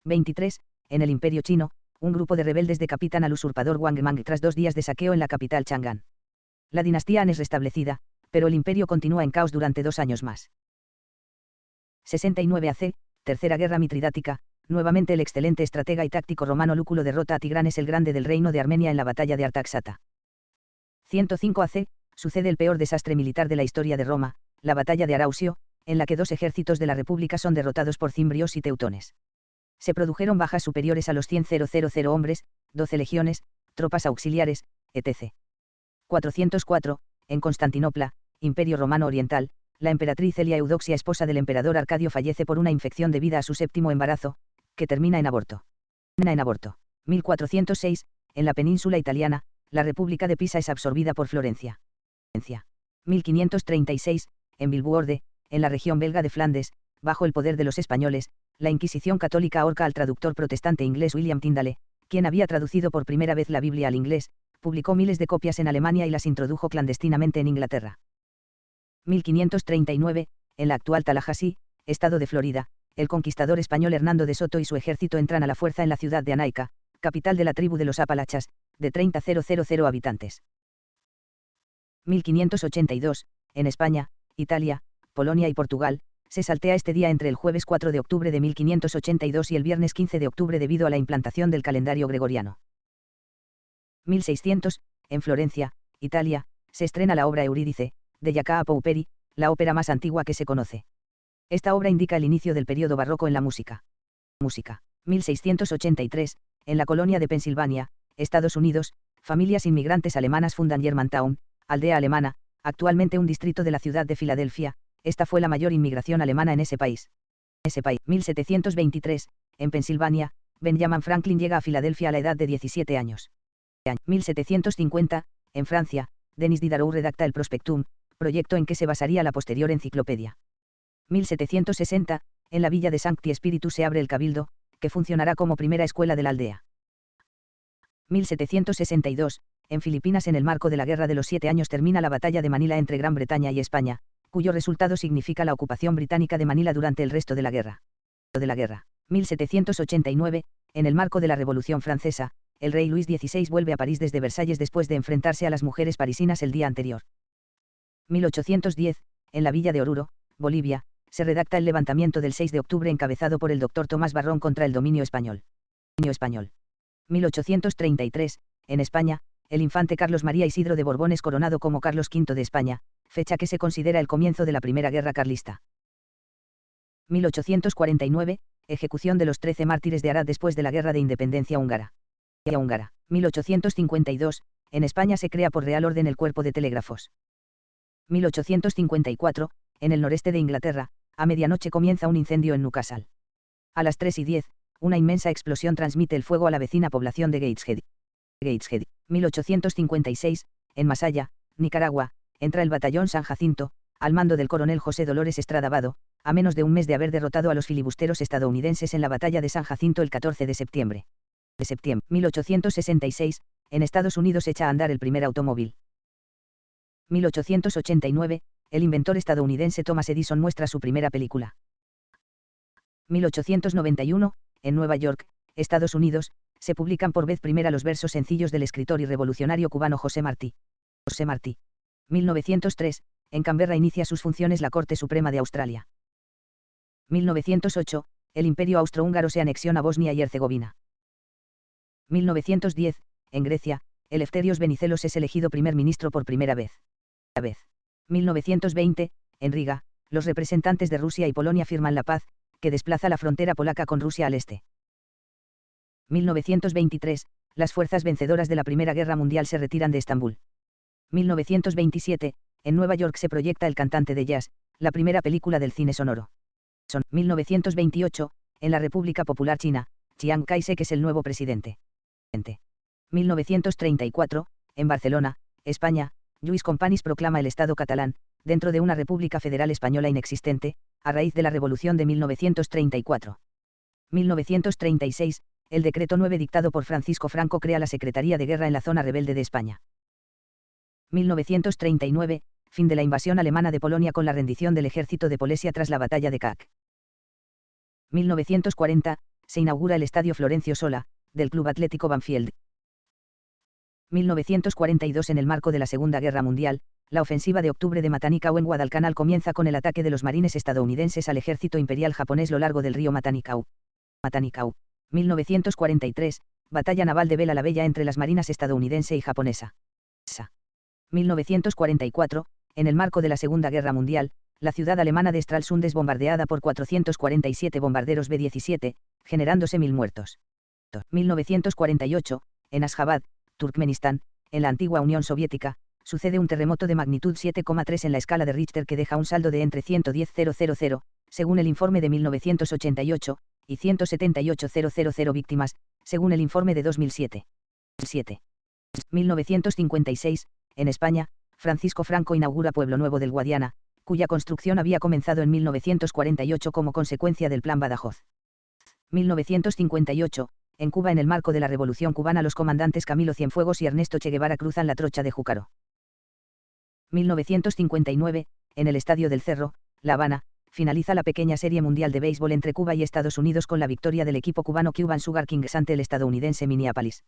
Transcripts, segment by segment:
23. En el Imperio Chino, un grupo de rebeldes decapitan al usurpador Wang Mang tras 2 días de saqueo en la capital Chang'an. La dinastía Han es restablecida, pero el imperio continúa en caos durante 2 años más. 69 AC, Tercera Guerra Mitridática. Nuevamente el excelente estratega y táctico romano Lúculo derrota a Tigranes el Grande del reino de Armenia en la batalla de Artaxata. 105 AC, sucede el peor desastre militar de la historia de Roma, la batalla de Arausio, en la que 2 ejércitos de la República son derrotados por cimbrios y teutones. Se produjeron bajas superiores a los 100.000 hombres, 12 legiones, tropas auxiliares, etc. 404, en Constantinopla, Imperio Romano Oriental, la emperatriz Elia Eudoxia, esposa del emperador Arcadio, fallece por una infección debida a su 7º embarazo, que termina en aborto. 1406, en la península italiana, la República de Pisa es absorbida por Florencia. 1536, en Vilvoorde, en la región belga de Flandes, bajo el poder de los españoles, la Inquisición católica ahorca al traductor protestante inglés William Tyndale, quien había traducido por primera vez la Biblia al inglés, publicó miles de copias en Alemania y las introdujo clandestinamente en Inglaterra. 1539, en la actual Tallahassee, estado de Florida, el conquistador español Hernando de Soto y su ejército entran a la fuerza en la ciudad de Anaica, capital de la tribu de los Apalachas, de 30.000 habitantes. 1582, en España, Italia, Polonia y Portugal, se saltea este día entre el jueves 4 de octubre de 1582 y el viernes 15 de octubre debido a la implantación del calendario gregoriano. 1600, en Florencia, Italia, se estrena la obra Eurídice, de Jacopo Peri, la ópera más antigua que se conoce. Esta obra indica el inicio del período barroco en la música. 1683, en la colonia de Pensilvania, Estados Unidos, familias inmigrantes alemanas fundan Germantown, aldea alemana, actualmente un distrito de la ciudad de Filadelfia. Esta fue la mayor inmigración alemana en ese país. 1723, en Pensilvania, Benjamin Franklin llega a Filadelfia a la edad de 17 años. 1750, en Francia, Denis Diderot redacta el Prospectum, proyecto en que se basaría la posterior enciclopedia. 1760, en la villa de Sancti Spiritus se abre el Cabildo, que funcionará como primera escuela de la aldea. 1762, en Filipinas, en el marco de la Guerra de los 7 años, termina la batalla de Manila entre Gran Bretaña y España, cuyo resultado significa la ocupación británica de Manila durante el resto de la guerra. 1789, en el marco de la Revolución Francesa, el rey Luis XVI vuelve a París desde Versalles después de enfrentarse a las mujeres parisinas el día anterior. 1810, en la villa de Oruro, Bolivia, se redacta el levantamiento del 6 de octubre encabezado por el doctor Tomás Barrón contra el dominio español. 1833, en España, el infante Carlos María Isidro de Borbón es coronado como Carlos V de España, fecha que se considera el comienzo de la Primera Guerra Carlista. 1849, ejecución de los 13 mártires de Arad después de la Guerra de Independencia húngara. 1852, en España se crea por Real Orden el Cuerpo de Telégrafos. 1854, en el noreste de Inglaterra, a medianoche comienza un incendio en Newcastle. A las 3:10, una inmensa explosión transmite el fuego a la vecina población de Gateshead. 1856, en Masaya, Nicaragua, entra el batallón San Jacinto, al mando del coronel José Dolores Estrada Vado, a menos de un mes de haber derrotado a los filibusteros estadounidenses en la batalla de San Jacinto el 14 de septiembre. 1866, en Estados Unidos echa a andar el primer automóvil. 1889, el inventor estadounidense Thomas Edison muestra su primera película. 1891, en Nueva York, Estados Unidos, se publican por vez primera los versos sencillos del escritor y revolucionario cubano José Martí. 1903, en Canberra inicia sus funciones la Corte Suprema de Australia. 1908, el Imperio Austrohúngaro se anexiona a Bosnia y Herzegovina. 1910, en Grecia, Eleftherios Venizelos es elegido primer ministro por primera vez. 1920, en Riga, los representantes de Rusia y Polonia firman la paz, que desplaza la frontera polaca con Rusia al este. 1923, las fuerzas vencedoras de la Primera Guerra Mundial se retiran de Estambul. 1927, en Nueva York se proyecta El cantante de jazz, la primera película del cine sonoro. 1928, en la República Popular China, Chiang Kai-shek es el nuevo presidente. 1934, en Barcelona, España, Lluís Companys proclama el Estado catalán, dentro de una República Federal Española inexistente, a raíz de la Revolución de 1934. 1936, el Decreto 9 dictado por Francisco Franco crea la Secretaría de Guerra en la zona rebelde de España. 1939, fin de la invasión alemana de Polonia con la rendición del ejército de Polesia tras la batalla de Kak. 1940, Se inaugura el Estadio Florencio Sola, del Club Atlético Banfield. 1942. En el marco de la Segunda Guerra Mundial, la ofensiva de octubre de Matanikau en Guadalcanal comienza con el ataque de los marines estadounidenses al ejército imperial japonés lo largo del río Matanikau. 1943, Batalla naval de Bela la Bella entre las marinas estadounidense y japonesa. 1944, en el marco de la Segunda Guerra Mundial, la ciudad alemana de Stralsund es bombardeada por 447 bombarderos B-17, generándose 1000 muertos. 1948, en Ashgabat, Turkmenistán, en la antigua Unión Soviética, sucede un terremoto de magnitud 7,3 en la escala de Richter que deja un saldo de entre 110.000, según el informe de 1988, y 178.000 víctimas, según el informe de 2007. 1956, en España, Francisco Franco inaugura Pueblo Nuevo del Guadiana, cuya construcción había comenzado en 1948 como consecuencia del Plan Badajoz. 1958, en Cuba en el marco de la Revolución Cubana los comandantes Camilo Cienfuegos y Ernesto Che Guevara cruzan la trocha de Júcaro. 1959, en el Estadio del Cerro, La Habana, finaliza la pequeña serie mundial de béisbol entre Cuba y Estados Unidos con la victoria del equipo cubano Cuban Sugar Kings ante el estadounidense Minneapolis.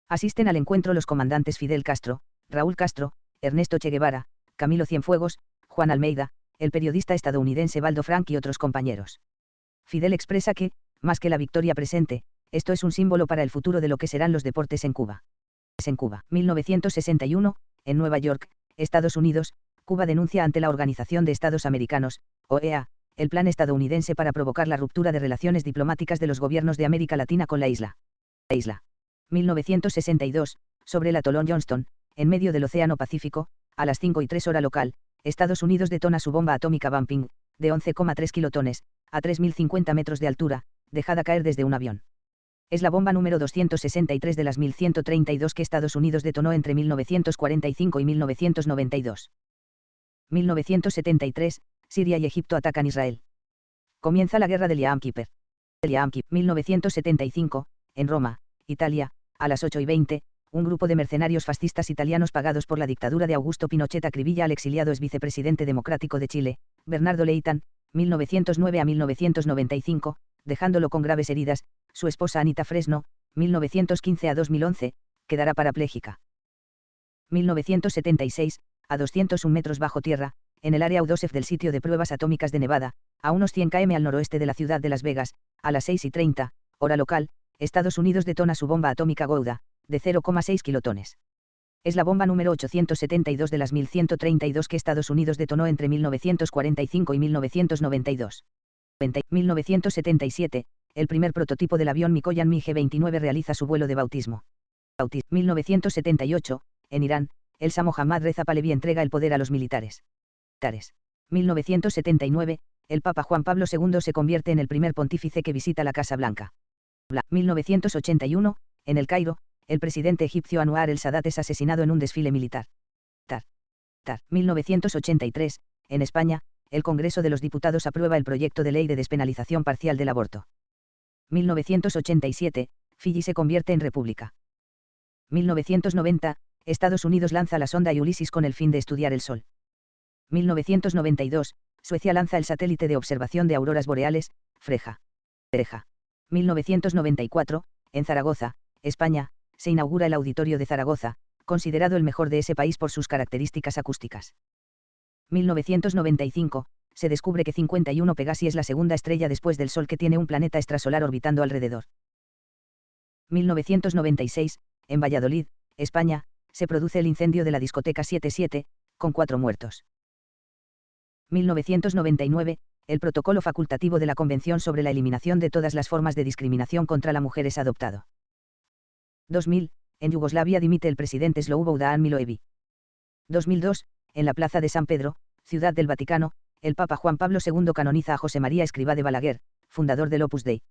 Asisten al encuentro los comandantes Fidel Castro, Raúl Castro, Ernesto Che Guevara, Camilo Cienfuegos, Juan Almeida, el periodista estadounidense Valdo Frank y otros compañeros. Fidel expresa que, más que la victoria presente, esto es un símbolo para el futuro de lo que serán los deportes en Cuba. 1961, en Nueva York, Estados Unidos, Cuba denuncia ante la Organización de Estados Americanos, OEA, el plan estadounidense para provocar la ruptura de relaciones diplomáticas de los gobiernos de América Latina con la isla. 1962, sobre el atolón Johnston, en medio del Océano Pacífico, a las 5:03 hora local, Estados Unidos detona su bomba atómica Bumping, de 11,3 kilotones, a 3.050 metros de altura, dejada caer desde un avión. Es la bomba número 263 de las 1.132 que Estados Unidos detonó entre 1945 y 1992. 1973, Siria y Egipto atacan Israel. Comienza la guerra del Yom Kippur. 1975, en Roma, Italia, a las 8:20, un grupo de mercenarios fascistas italianos pagados por la dictadura de Augusto Pinochet acribilla al exiliado ex vicepresidente democrático de Chile, Bernardo Leitão, 1909 a 1995, dejándolo con graves heridas. Su esposa Anita Fresno, 1915 a 2011, quedará parapléjica. 1976, a 201 metros bajo tierra, en el área U-2F del sitio de pruebas atómicas de Nevada, a unos 100 km al noroeste de la ciudad de Las Vegas, a las 6:30, hora local, Estados Unidos detona su bomba atómica Gouda, de 0,6 kilotones. Es la bomba número 872 de las 1.132 que Estados Unidos detonó entre 1945 y 1992. 1977, el primer prototipo del avión Mikoyan MiG-29 realiza su vuelo de bautismo. 1978, en Irán, el Shah Mohammad Reza Pahlaví entrega el poder a los militares. 1979, el Papa Juan Pablo II se convierte en el primer pontífice que visita la Casa Blanca. 1981, en El Cairo, el presidente egipcio Anwar el-Sadat es asesinado en un desfile militar. 1983, en España, el Congreso de los Diputados aprueba el proyecto de ley de despenalización parcial del aborto. 1987, Fiyi se convierte en república. 1990, Estados Unidos lanza la sonda Ulysses con el fin de estudiar el Sol. 1992, Suecia lanza el satélite de observación de auroras boreales, FREJA. 1994, en Zaragoza, España, se inaugura el Auditorio de Zaragoza, considerado el mejor de ese país por sus características acústicas. 1995, se descubre que 51 Pegasi es la segunda estrella después del Sol que tiene un planeta extrasolar orbitando alrededor. 1996, en Valladolid, España, se produce el incendio de la discoteca 77, con 4 muertos. 1999, el protocolo facultativo de la Convención sobre la eliminación de todas las formas de discriminación contra la mujer es adoptado. 2000, en Yugoslavia dimite el presidente Slobodan Milosevic. 2002, en la Plaza de San Pedro, Ciudad del Vaticano, el Papa Juan Pablo II canoniza a José María Escrivá de Balaguer, fundador del Opus Dei.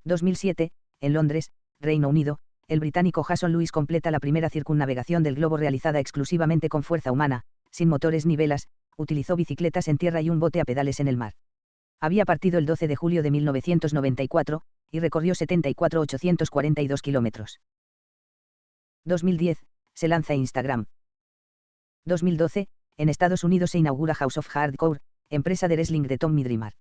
2007, en Londres, Reino Unido, el británico Jason Lewis completa la primera circunnavegación del globo realizada exclusivamente con fuerza humana, sin motores ni velas, utilizó bicicletas en tierra y un bote a pedales en el mar. Había partido el 12 de julio de 1994, y recorrió 74.842 kilómetros. 2010, se lanza Instagram. 2012, en Estados Unidos se inaugura House of Hardcore, empresa de wrestling de Tommy Dreamer.